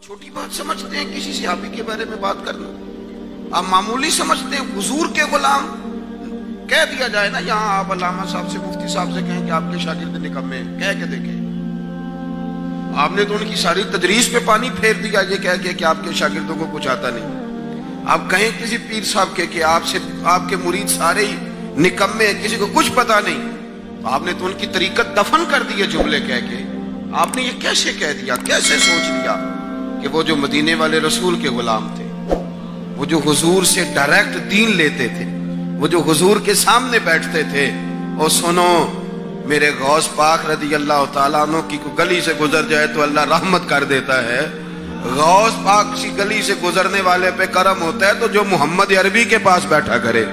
چھوٹی بات سمجھتے ہیں کسی صحابی کے بارے میں بات کرنا، آپ معمولی سمجھتے ہیں۔ حضور کے غلام کہہ دیا جائے نا، یہاں آپ علامہ صاحب سے مفتی صاحب سے کہیں کہ آپ کے شاگرد نکمے ہیں، کہہ کے دیکھیں۔ آپ نے تو ان کی ساری تدریس پہ پانی پھیر دیا یہ کہہ کے کہ آپ کے شاگردوں کو کچھ آتا نہیں۔ آپ کہیں کسی پیر صاحب کے کہ آپ کے مرید سارے ہی نکمے ہیں، کسی کو کچھ پتا نہیں، تو آپ نے تو ان کی طریقت دفن کر دی ہے جملے کہہ کے۔ آپ نے یہ کیسے کہہ دیا، کیسے سوچ لیا کہ وہ جو مدینے والے رسول کے غلام تھے، وہ جو حضور سے ڈائریکٹ دین لیتے تھے، وہ جو حضور کے سامنے بیٹھتے تھے، اور سنو میرے غوث پاک رضی اللہ تعالیٰ عنہ کی کوئی گلی سے گزر جائے تو اللہ رحمت کر دیتا ہے۔ غوث پاک کسی گلی سے گزرنے والے پہ کرم ہوتا ہے تو جو محمد عربی کے پاس بیٹھا کرے،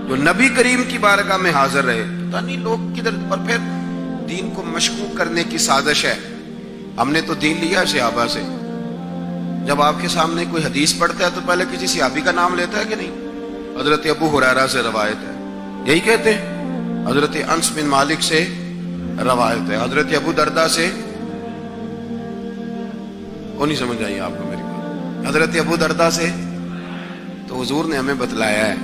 جو نبی کریم کی بارگاہ میں حاضر رہے، پتہ نہیں لوگ کدھر۔ اور پھر دین کو مشکوک کرنے کی سازش ہے۔ ہم نے تو دین لیا صحابہ سے۔ جب آپ کے سامنے کوئی حدیث پڑھتا ہے تو پہلے کسی صحابی کا نام لیتا ہے کہ نہیں؟ حضرت ابو ہریرہ سے روایت ہے، یہی کہتے ہیں۔ حضرت انس بن مالک سے روایت ہے، حضرت ابو دردہ سے وہ نہیں سمجھ آئی آپ کو میری بات، حضرت ابو دردہ سے۔ تو حضور نے ہمیں بتلایا ہے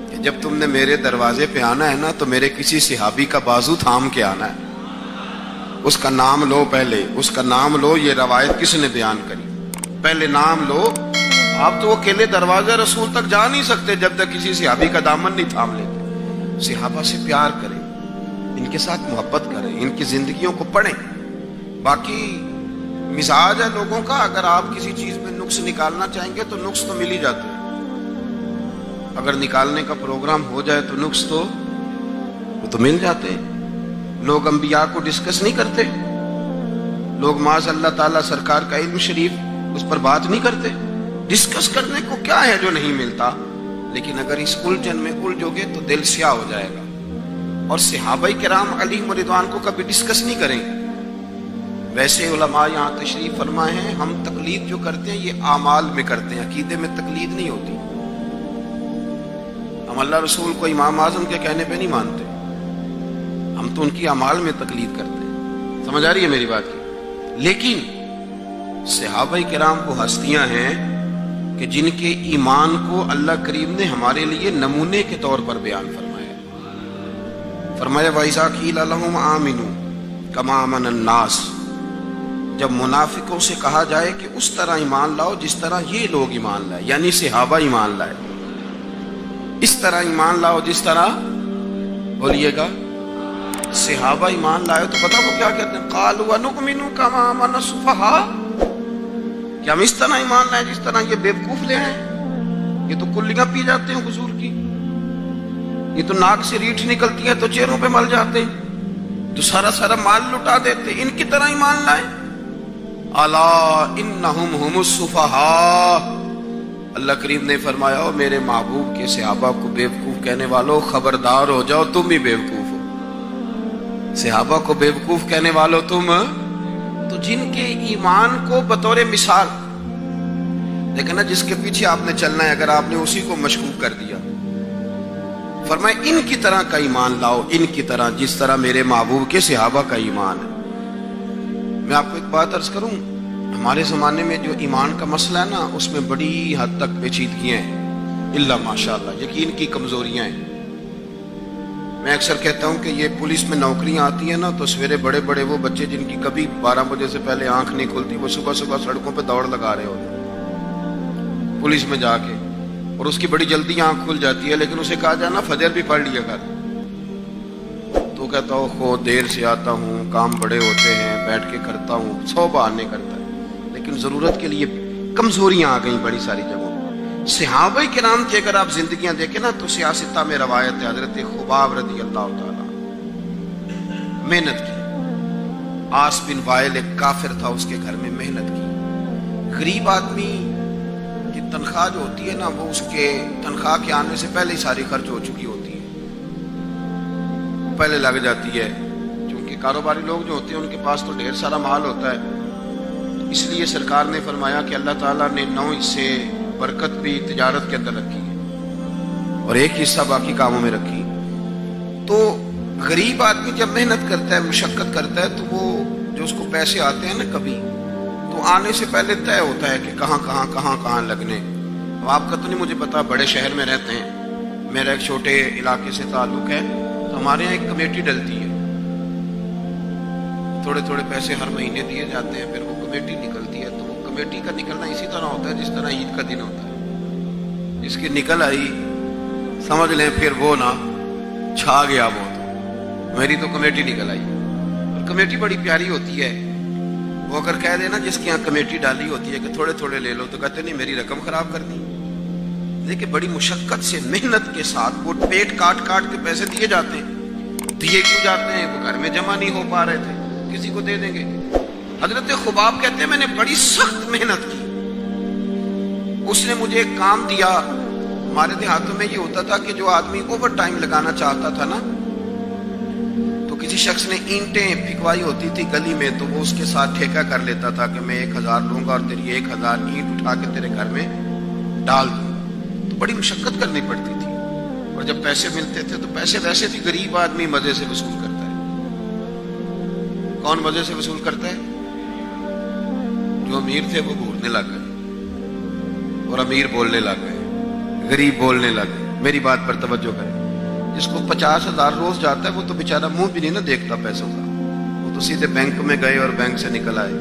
کہ جب تم نے میرے دروازے پہ آنا ہے نا تو میرے کسی صحابی کا بازو تھام کے آنا ہے، اس کا نام لو، پہلے اس کا نام لو۔ یہ روایت کس نے بیان کری؟ پہلے نام لو۔ آپ تو اکیلے دروازہ رسول تک جا نہیں سکتے جب تک کسی صحابی کا دامن نہیں تھام لیتے۔ صحابہ سے پیار کریں، ان کے ساتھ محبت کریں، ان کی زندگیوں کو پڑھیں۔ باقی مزاج ہے لوگوں کا، اگر آپ کسی چیز میں نقص نکالنا چاہیں گے تو نقص تو مل ہی جاتے ہیں۔ اگر نکالنے کا پروگرام ہو جائے تو نقص تو وہ تو مل جاتے ہیں۔ لوگ انبیاء کو ڈسکس نہیں کرتے، لوگ معاذ اللہ تعالیٰ سرکار کا علم شریف اس پر بات نہیں کرتے۔ ڈسکس کرنے کو کیا ہے جو نہیں ملتا، لیکن اگر اس الجھن میں الجھو گے تو دل سیاہ ہو جائے گا۔ اور صحابہ کرام علیہم رضوان کو کبھی ڈسکس نہیں کریں گے۔ ویسے علماء یہاں تشریف فرمائے ہیں، ہم تقلید جو کرتے ہیں یہ اعمال میں کرتے ہیں، عقیدے میں تقلید نہیں ہوتی۔ ہم اللہ رسول کو امام اعظم کے کہنے پہ نہیں مانتے، ہم تو ان کی اعمال میں تقلید کرتے ہیں۔ سمجھ آ رہی ہے میری بات کی؟ لیکن صحابہ کرام وہ ہستیاں ہیں کہ جن کے ایمان کو اللہ کریم نے ہمارے لیے نمونے کے طور پر بیان فرمایا۔ فرمایا وَإِذَا قِيلَ لَهُمْ آمِنُوا كَمَا آمَنَ النَّاسُ، جب منافقوں سے کہا جائے کہ اس طرح ایمان لاؤ جس طرح یہ لوگ ایمان لائے، یعنی صحابہ ایمان لائے، اس طرح ایمان لاؤ جس طرح، بولیے گا، صحابہ ایمان لائے، تو پتہ وہ کیا کہتے ہیں؟ قَالُوا وَنُؤْمِنُ كَمَا آمَنَ السُّفَهَاءُ، کہ ہم اس طرح ایمان لائیں جس طرح یہ بیوقوف لے ہیں، یہ تو کلیاں پی جاتے ہیں حضور کی، یہ تو ناک سے ریٹھ نکلتی ہے تو چہروں پہ مل جاتے ہیں، تو سارا مال لٹا دیتے، ان کی طرح ایمان لائیں۔ الا انہم ہم السفہاء، اللہ کریم نے فرمایا او میرے محبوب کے صحابہ کو بیوقوف کہنے والوں خبردار ہو جاؤ، تم ہی بیوقوف ہو۔ صحابہ کو بیوقوف کہنے والوں تم، تو جن کے ایمان کو بطور مثال لیکن جس کے پیچھے آپ نے چلنا ہے، اگر آپ نے اسی کو مشکوک کر دیا، فرمائے ان کی طرح کا ایمان لاؤ، ان کی طرح جس طرح میرے محبوب کے صحابہ کا ایمان ہے۔ میں آپ کو ایک بات عرض کروں، ہمارے زمانے میں جو ایمان کا مسئلہ ہے نا، اس میں بڑی حد تک پیچیدگیاں ہیں، الا ماشاءاللہ، یقین کی کمزوریاں ہیں۔ میں اکثر کہتا ہوں کہ یہ پولیس میں نوکریاں آتی ہیں نا تو سویرے بڑے بڑے وہ بچے جن کی کبھی 12 بجے سے پہلے آنکھ نہیں کھلتی، وہ صبح سڑکوں پہ دوڑ لگا رہے ہوتے ہیں پولیس میں جا کے، اور اس کی بڑی جلدی آنکھ کھل جاتی ہے، لیکن اسے کہا جانا فجر بھی پڑھ لیا کر، تو کہتا ہوں خو دیر سے آتا ہوں، کام بڑے ہوتے ہیں، بیٹھ کے کرتا ہوں، 100 بہانے کرتا ہے، لیکن ضرورت کے لیے کمزوریاں آ گئیں بڑی ساری جگہوں۔ صحابہ کرام کی اگر آپ زندگیاں دیکھیں نا تو سیاستہ میں روایت ہے، حضرت خباب رضی اللہ تعالیٰ محنت کی، عاص بن وائل ایک کافر تھا، اس کے گھر میں محنت کی۔ غریب آدمی کی تنخواہ جو ہوتی ہے نا، وہ اس کے تنخواہ کے آنے سے پہلے ہی ساری خرچ ہو چکی ہوتی ہے، پہلے لگ جاتی ہے، کیونکہ کاروباری لوگ جو ہوتے ہیں ان کے پاس تو ڈھیر سارا مال ہوتا ہے۔ اس لیے سرکار نے فرمایا کہ اللہ تعالیٰ نے 9 حصے برکت بھی تجارت کے اندر رکھی ہے اور ایک حصہ باقی کاموں میں رکھی۔ تو غریب آدمی جب محنت کرتا ہے، مشقت کرتا ہے، تو وہ جو اس کو پیسے آتے ہیں نا کبھی، تو آنے سے پہلے طے ہوتا ہے کہ کہاں لگنے. اب آپ کا تو نہیں مجھے پتا، بڑے شہر میں رہتے ہیں، میرا ایک چھوٹے علاقے سے تعلق ہے، تو ہمارے یہاں ایک کمیٹی ڈلتی ہے، تھوڑے پیسے ہر مہینے دیے جاتے ہیں، پھر وہ کمیٹی نکلتی ہے. تو وہ کمیٹی کا نکلنا اسی طرح ہوتا ہے جس طرح عید کا دن ہوتا ہے. جس کی نکل آئی سمجھ لیں پھر وہ نا چھا گیا. وہ تو میری تو کمیٹی نکل آئی. اور کمیٹی بڑی پیاری ہوتی ہے. وہ اگر کہہ دینا جس کی یہاں کمیٹی ڈالی ہوتی ہے کہ تھوڑے لے لو، تو کہتے نہیں میری رقم خراب کرنی. دیکھیں بڑی مشقت سے محنت کے ساتھ وہ پیٹ کاٹ کے پیسے دیے جاتے ہیں. دیے کیوں جاتے ہیں؟ وہ گھر میں جمع نہیں ہو پا رہے تھے، کسی کو دے دیں گے. حضرت خباب کہتے ہیں میں نے بڑی سخت محنت کی. اس نے مجھے ایک کام دیا. ہمارے دیہاتوں میں یہ ہوتا تھا کہ جو آدمی اوور ٹائم لگانا چاہتا تھا نا، تو کسی شخص نے اینٹیں پھکوائی ہوتی تھی گلی میں، تو وہ اس کے ساتھ ٹھیکہ کر لیتا تھا کہ میں 1000 لوں گا اور تیری 1000 اینٹ اٹھا کے تیرے گھر میں ڈال دوں. تو بڑی مشقت کرنی پڑتی تھی. اور جب پیسے ملتے تھے تو پیسے ویسے بھی غریب آدمی مزے سے وصول کرتا ہے. کون مزے سے وصول کرتا ہے؟ جو امیر تھے وہ گھورنے لگ گئے اور امیر بولنے لگ گئے، غریب بولنے لگ گئے. میری بات پر توجہ کریں. جس کو 50,000 روز جاتا ہے وہ تو بیچارہ منہ بھی نہیں نہ دیکھتا پیسوں کا، وہ تو سیدھے بینک میں گئے اور بینک سے نکل آئے.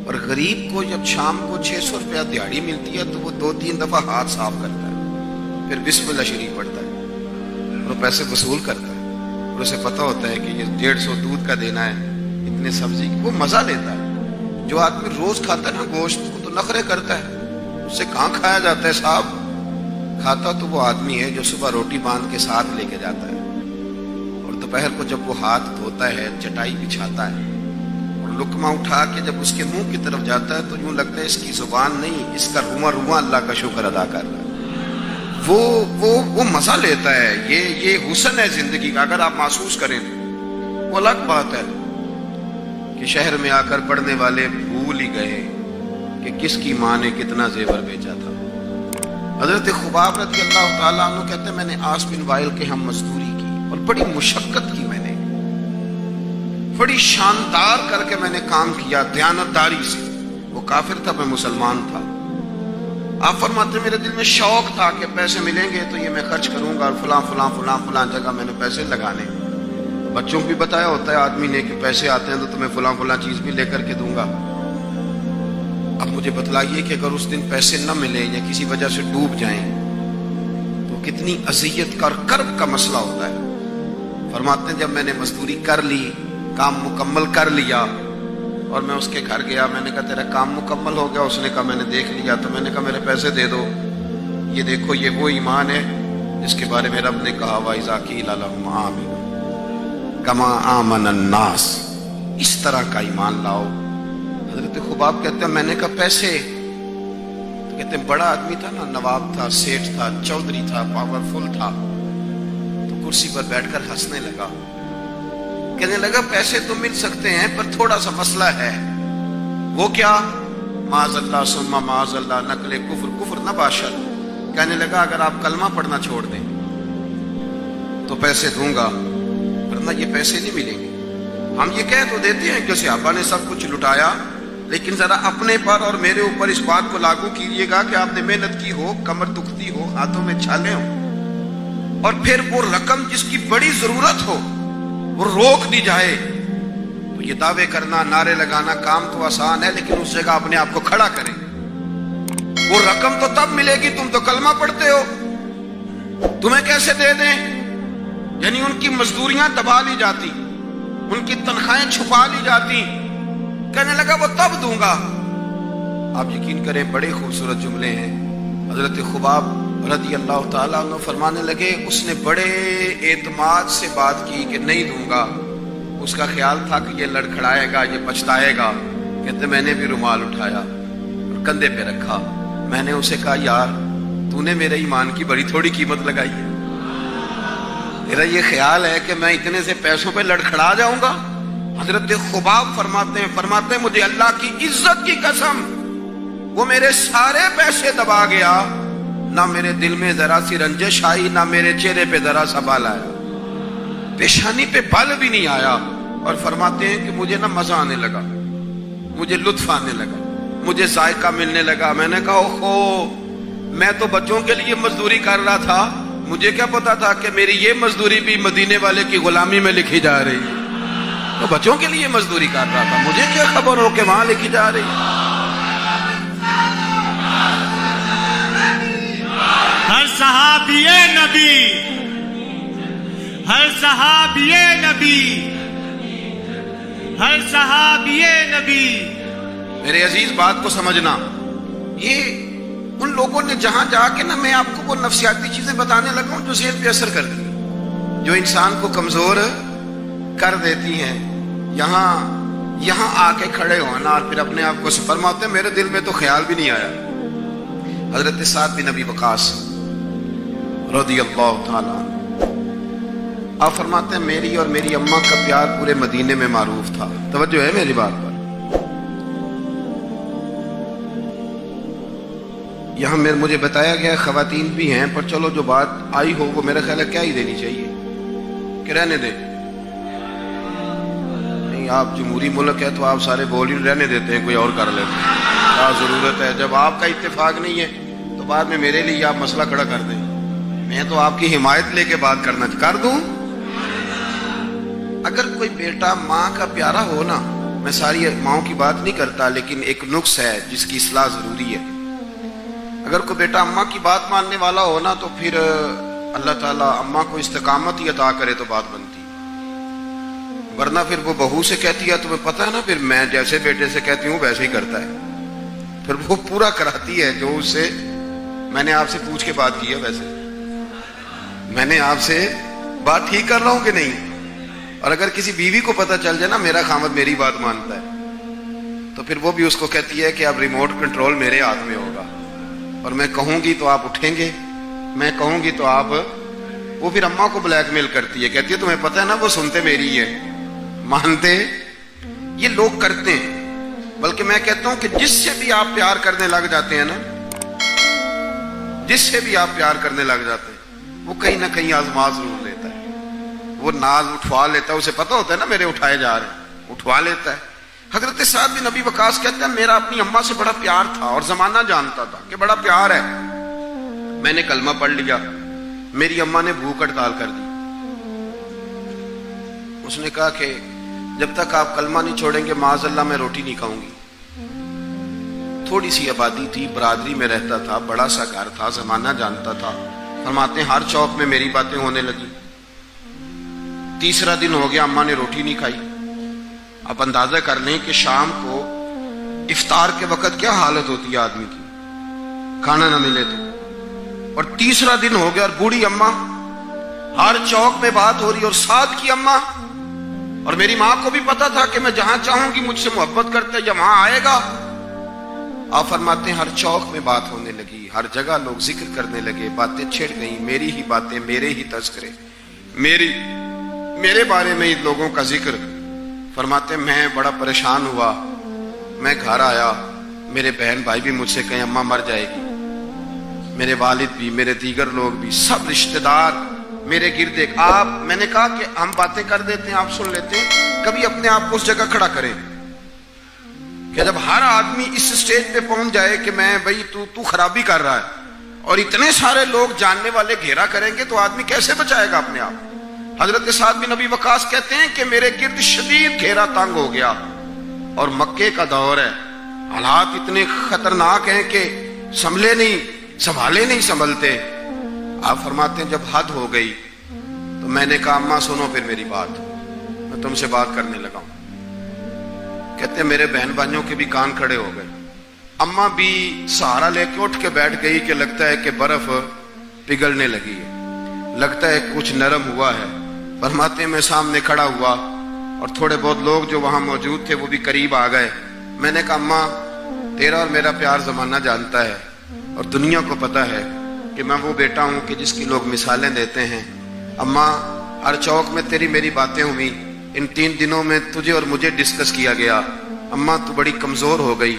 اور غریب کو جب شام کو 600 روپیہ دیہڑی ملتی ہے تو وہ 2-3 دفعہ ہاتھ صاف کرتا ہے، پھر بسم اللہ شریف پڑھتا ہے اور پیسے وصول کرتا ہے. اور اسے پتہ ہوتا ہے کہ یہ 150 دودھ کا دینا ہے، اتنے سبزی کی. وہ مزہ لیتا ہے. جو آدمی روز کھاتا ہے نا گوشت، وہ تو نخرے کرتا ہے، اس سے کہاں کھایا جاتا ہے صاحب. کھاتا تو وہ آدمی ہے جو صبح روٹی باندھ کے ساتھ لے کے جاتا ہے، اور دوپہر کو جب وہ ہاتھ دھوتا ہے چٹائی بچھاتا ہے اور لقمہ اٹھا کے جب اس کے منہ کی طرف جاتا ہے تو یوں لگتا ہے اس کی زبان نہیں، اس کا رواں اللہ کا شکر ادا کر رہا ہے. وہ مزہ لیتا ہے. یہ حسن ہے زندگی کا. اگر آپ محسوس کریں وہ الگ بات ہے کہ شہر میں آ کر پڑھنے والے بھول ہی گئے کہ کس کی ماں نے کتنا زیور بیچا تھا. حضرت خباب رضی اللہ تعالیٰ عنہ کہتے ہیں میں نے عاص بن وائل کے ہم مزدوری کی اور بڑی مشقت کی. میں نے بڑی شاندار کر کے میں نے کام کیا دیانتداری سے. وہ کافر تھا، میں مسلمان تھا. آپ فرماتے ہیں میرے دل میں شوق تھا کہ پیسے ملیں گے تو یہ میں خرچ کروں گا اور فلاں جگہ میں نے پیسے لگانے. بچوں کو بھی بتایا ہوتا ہے آدمی نے کہ پیسے آتے ہیں تو تمہیں فلاں چیز بھی لے کر کے دوں گا. اب مجھے بتلائیے کہ اگر اس دن پیسے نہ ملیں یا کسی وجہ سے ڈوب جائیں تو کتنی اذیت کا اور کرب کا مسئلہ ہوتا ہے. فرماتے ہیں جب میں نے مزدوری کر لی، کام مکمل کر لیا اور میں اس کے گھر گیا، میں نے کہا تیرا کام مکمل ہو گیا؟ اس نے کہا میں نے دیکھ لیا. تو میں نے کہا میرے پیسے دے دو. یہ دیکھو یہ وہ ایمان ہے جس کے بارے میں رب نے کہا وَإِذَا قِيلَ لَهُمْ آمِنُوا كَمَا آمَنَ النَّاسُ. اس طرح کا ایمان لاؤ. حضرت خباب کہتے ہیں میں نے کہا پیسے؟ تو کہتے ہیں بڑا آدمی تھا نا، نواب تھا، سیٹھ تھا، چودھری تھا، پاورفل تھا. تو کرسی پر بیٹھ کر ہنسنے لگا. کہنے لگا پیسے تو مل سکتے ہیں پر تھوڑا سا مسئلہ ہے. وہ کیا؟ معاذ اللہ ثم معاذ اللہ نقل کفر نہ باشد. کہنے لگا اگر آپ کلمہ پڑھنا چھوڑ دیں تو پیسے دوں گا، ورنہ یہ پیسے نہیں ملیں گے. ہم یہ کہہ تو دیتے ہیں کہ صحابہ نے سب کچھ لٹایا، لیکن ذرا اپنے پر اور میرے اوپر اس بات کو لاگو کیجیے گا کہ آپ نے محنت کی ہو، کمر دکھتی ہو، ہاتھوں میں چھالے ہوں، اور پھر وہ رقم جس کی بڑی ضرورت ہو وہ روک دی جائے. تو یہ دعوے کرنا، نعرے لگانا کام تو آسان ہے، لیکن اس جگہ اپنے آپ کو کھڑا کریں. وہ رقم تو تب ملے گی، تم تو کلمہ پڑھتے ہو، تمہیں کیسے دے دیں؟ یعنی ان کی مزدوریاں دبا لی جاتی، ان کی تنخواہیں چھپا لی جاتی. کہنے لگا وہ تب دوں گا. آپ یقین کریں بڑے خوبصورت جملے ہیں. حضرت خباب رضی اللہ تعالیٰ عنہ فرمانے لگے اس نے بڑے اعتماد سے بات کی کہ نہیں دوں گا. اس کا خیال تھا کہ یہ لڑکھڑائے گا، یہ پچھتائے گا. کہتے میں نے بھی رومال اٹھایا اور کندھے پہ رکھا. میں نے اسے کہا یار تو نے میرے ایمان کی بڑی تھوڑی قیمت لگائی ہے. میرا یہ خیال ہے کہ میں اتنے سے پیسوں پہ لڑکھڑا جاؤں گا. حضرت خباب فرماتے ہیں مجھے اللہ کی عزت کی قسم وہ میرے سارے پیسے دبا گیا، نہ میرے دل میں ذرا سی رنجش آئی، نہ میرے چہرے پہ ذرا سا بال آیا، پیشانی پہ بال بھی نہیں آیا. اور فرماتے ہیں کہ مجھے نہ مزہ آنے لگا، مجھے لطف آنے لگا. مجھے ذائقہ ملنے لگا. میں نے کہا اوہو, میں تو بچوں کے لیے مزدوری کر رہا تھا, مجھے کیا پتا تھا کہ میری یہ مزدوری بھی مدینے والے کی غلامی میں لکھی جا رہی ہے. تو بچوں کے لیے مزدوری کر رہا تھا, مجھے کیا خبر ہو کہ وہاں لکھی جا رہی ہے. ہر صحابی نبی, ہر صحابی نبی, ہر صحابی نبی. میرے عزیز بات کو سمجھنا, یہ ان لوگوں نے جہاں جا کے نا, میں آپ کو وہ نفسیاتی چیزیں بتانے لگا ہوں جو ذہن پہ اثر کرتی ہیں, جو انسان کو کمزور کر دیتی ہیں. یہاں آ کے کھڑے ہونا اور پھر اپنے آپ کو فرماتے ہیں میرے دل میں تو خیال بھی نہیں آیا. حضرت سعد بن ابی وقاص رضی اللہ تعالیٰ, آپ فرماتے ہیں میری اور میری اماں کا پیار پورے مدینے میں معروف تھا. توجہ ہے میری بات پر. یہاں مجھے بتایا گیا خواتین بھی ہیں, پر چلو جو بات آئی ہو وہ میرا خیال ہے کیا ہی دینی چاہیے کہ رہنے دیں. نہیں, آپ جمہوری ملک ہے تو آپ سارے بول ہی رہنے دیتے ہیں, کوئی اور کر لیتے ہیں. کیا ضرورت ہے, جب آپ کا اتفاق نہیں ہے تو بعد میں میرے لیے آپ مسئلہ کھڑا کر دیں. میں تو آپ کی حمایت لے کے بات کرنا کر دوں. اگر کوئی بیٹا ماں کا پیارا ہو نا, میں ساری ماؤں کی بات نہیں کرتا, لیکن ایک نقص ہے جس کی اصلاح ضروری ہے. اگر کوئی بیٹا اماں کی بات ماننے والا ہو نا, تو پھر اللہ تعالیٰ اماں کو استقامت ہی عطا کرے تو بات بنتی. ورنہ پھر وہ بہو سے کہتی ہے, تمہیں پتہ ہے نا, پھر میں جیسے بیٹے سے کہتی ہوں ویسے ہی کرتا ہے, پھر وہ پورا کراتی ہے جو اس سے. میں نے آپ سے پوچھ کے بات کی ہے, ویسے میں نے آپ سے بات ٹھیک کر رہا ہوں کہ نہیں. اور اگر کسی بیوی کو پتہ چل جائے نا میرا خامد میری بات مانتا ہے, تو پھر وہ بھی اس کو کہتی ہے کہ اب ریموٹ کنٹرول میرے ہاتھ میں ہوگا, اور میں کہوں گی تو آپ اٹھیں گے, میں کہوں گی تو آپ. وہ پھر اماں کو بلیک میل کرتی ہے, کہتی ہے تمہیں پتہ ہے نا وہ سنتے میری ہے, مانتے. یہ لوگ کرتے ہیں. بلکہ میں کہتا ہوں کہ جس سے بھی آپ پیار کرنے لگ جاتے ہیں نا, جس سے بھی آپ پیار کرنے لگ جاتے ہیں, وہ کہیں نہ کہیں آزما ضرور لیتا ہے. وہ ناز اٹھوا لیتا ہے, اسے پتہ ہوتا ہے نا میرے اٹھائے جا رہے ہیں, اٹھوا لیتا ہے. حضرت سعد بن ابی وقاص کہتے ہیں میرا اپنی اماں سے بڑا پیار تھا, اور زمانہ جانتا تھا کہ بڑا پیار ہے. میں نے کلمہ پڑھ لیا, میری اماں نے بھوک ہڑتال کر دی. اس نے کہا کہ جب تک آپ کلمہ نہیں چھوڑیں گے معاذ اللہ میں روٹی نہیں کھاؤں گی. تھوڑی سی آبادی تھی, برادری میں رہتا تھا, بڑا سا گھر تھا, زمانہ جانتا تھا. فرماتے ہیں ہر چوک میں میری باتیں ہونے لگی. تیسرا دن ہو گیا, اماں نے روٹی نہیں کھائی. آپ اندازہ کر لیں کہ شام کو افطار کے وقت کیا حالت ہوتی ہے آدمی کی, کھانا نہ ملے تو. اور تیسرا دن ہو گیا اور بوڑھی اماں, ہر چوک میں بات ہو رہی, اور سعد کی اماں. اور میری ماں کو بھی پتا تھا کہ میں جہاں چاہوں گی مجھ سے محبت کرتا ہے یا وہاں آئے گا. آپ فرماتے ہیں ہر چوک میں بات ہونے لگی, ہر جگہ لوگ ذکر کرنے لگے, باتیں چھڑ گئیں, میری ہی باتیں, میرے ہی تذکرے, میرے بارے میں ان لوگوں کا ذکر. فرماتے ہیں میں بڑا پریشان ہوا, میں گھر آیا, میرے بہن بھائی بھی مجھ سے کہیں اماں مر جائے گی, میرے والد بھی, میرے دیگر لوگ بھی, سب رشتہ دار میرے گرد. آپ, میں نے کہا کہ ہم باتیں کر دیتے ہیں, آپ سن لیتے ہیں, کبھی اپنے آپ کو اس جگہ کھڑا کریں کہ جب ہر آدمی اس سٹیج پہ پہنچ جائے کہ میں بھائی تو خرابی کر رہا ہے, اور اتنے سارے لوگ جاننے والے گھیرا کریں گے, تو آدمی کیسے بچائے گا اپنے آپ. حضرت سعد بن ابی وقاص کہتے ہیں کہ میرے گرد شدید گھیرا تنگ ہو گیا, اور مکے کا دور ہے, حالات اتنے خطرناک ہیں کہ سنبھالے نہیں سنبھلتے. آپ فرماتے ہیں جب حد ہو گئی تو میں نے کہا اماں سنو پھر میری بات, میں تم سے بات کرنے لگا ہوں. کہتے ہیں میرے بہن بھائیوں کے بھی کان کھڑے ہو گئے. اماں بھی سہارا لے کے اٹھ کے بیٹھ گئی کہ لگتا ہے کہ برف پگھلنے لگی ہے, لگتا ہے کچھ نرم ہوا ہے. فرماتے ہیں میں سامنے کھڑا ہوا, اور تھوڑے بہت لوگ جو وہاں موجود تھے وہ بھی قریب آ گئے. میں نے کہا اماں تیرا اور میرا پیار زمانہ جانتا ہے, اور دنیا کو پتا ہے کہ میں وہ بیٹا ہوں کہ جس کی لوگ مثالیں دیتے ہیں. اماں ہر چوک میں تیری میری باتیں ہوئی, ان 3 دنوں میں تجھے اور مجھے ڈسکس کیا گیا. اماں تو بڑی کمزور ہو گئی,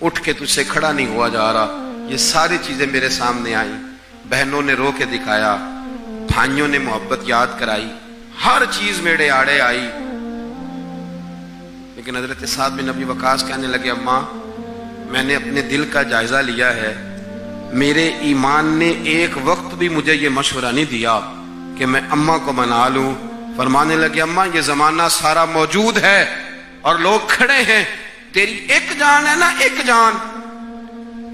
اٹھ کے تجھ سے کھڑا نہیں ہوا جا رہا. یہ ساری چیزیں میرے سامنے آئیں, بہنوں نے رو کے دکھایا, بھائیوں نے محبت یاد کرائی, ہر چیز میرے آڑے آئی. لیکن حضرت سعد بن ابی وقاص کہنے لگے اماں میں نے اپنے دل کا جائزہ لیا ہے، میرے ایمان نے ایک وقت بھی مجھے یہ مشورہ نہیں دیا کہ میں اماں کو منا لوں۔ فرمانے لگے اماں یہ زمانہ سارا موجود ہے اور لوگ کھڑے ہیں، تیری ایک جان ہے نا، ایک جان،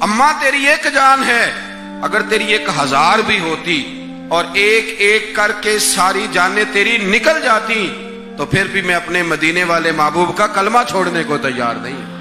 اماں تیری ایک جان ہے، اگر تیری 1000 بھی ہوتی اور ایک ایک کر کے ساری جانیں تیری نکل جاتی تو پھر بھی میں اپنے مدینے والے محبوب کا کلمہ چھوڑنے کو تیار نہیں ہوں۔